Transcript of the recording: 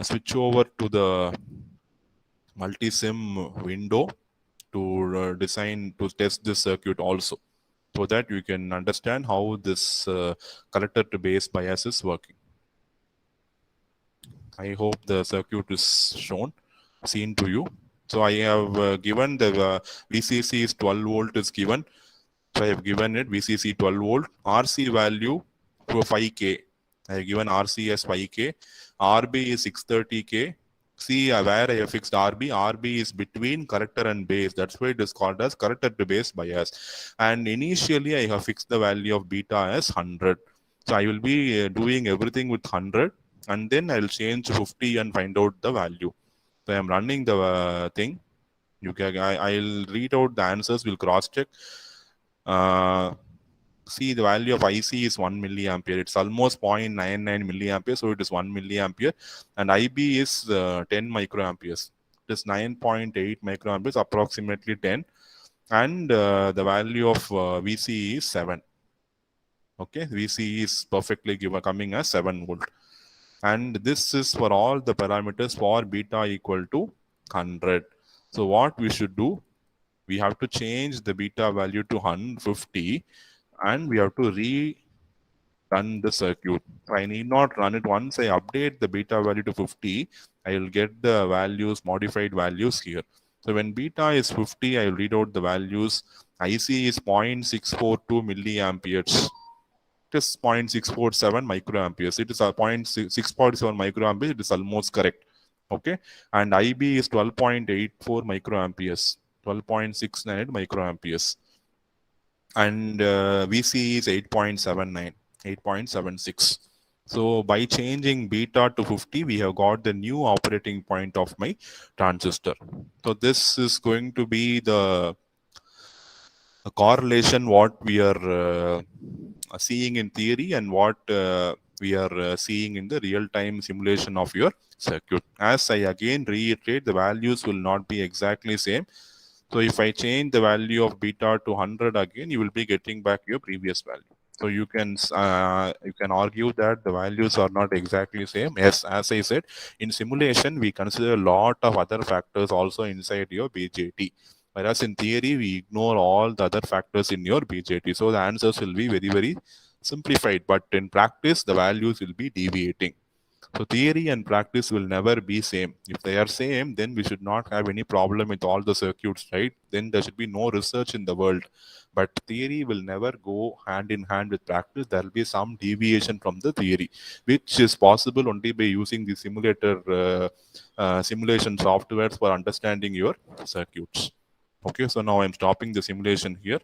switch over to the Multisim window to to test this circuit also, so that you can understand how this collector to base bias is working. I hope the circuit is seen to you. So I have given the VCC is 12 volt is given. So I have given it VCC 12 volt, RC value to 5K. I have given RC as 5K, RB is 630K. See where I have fixed RB. RB is between corrector and base. That's why it is called as corrector to base bias. And initially I have fixed the value of beta as 100. So I will be doing everything with 100, and then I'll change 50 and find out the value. So I'm running the thing. I'll read out the answers. We'll cross check. See, the value of IC is 1 milliampere. It's almost 0.99 milliampere, so it is 1 milliampere. And IB is 10 microamperes. It is 9.8 microamperes, approximately 10. And the value of VC is 7. Okay, VC is perfectly coming as 7 volt. And this is for all the parameters for beta equal to 100. So what we should do, we have to change the beta value to 150, and we have to run the circuit. I need not run it. Once I update the beta value to 50, I will get the values, modified values here. So when beta is 50, I will read out the values. IC is 0.642 milliamperes. It is 0.647 microamperes. It is a 0.647 microamperes. It is almost correct. Okay. And IB is 12.84 microamperes. 12.69 microamperes. And VC is 8.79, 8.76. So by changing beta to 50, we have got the new operating point of my transistor. So this is going to be the correlation what we are seeing in theory and what we are seeing in the real-time simulation of your circuit. As I again reiterate, the values will not be exactly same. So if I change the value of beta to 100 again, you will be getting back your previous value. So you can argue that the values are not exactly same. Yes, as I said, in simulation we consider a lot of other factors also inside your BJT. Whereas in theory we ignore all the other factors in your BJT. So the answers will be very, very simplified. But in practice, the values will be deviating. So theory and practice will never be same. If they are same, then we should not have any problem with all the circuits, right? Then there should be no research in the world. But theory will never go hand in hand with practice. There will be some deviation from the theory, which is possible only by using the simulation softwares for understanding your circuits. Okay, so now I'm stopping the simulation here.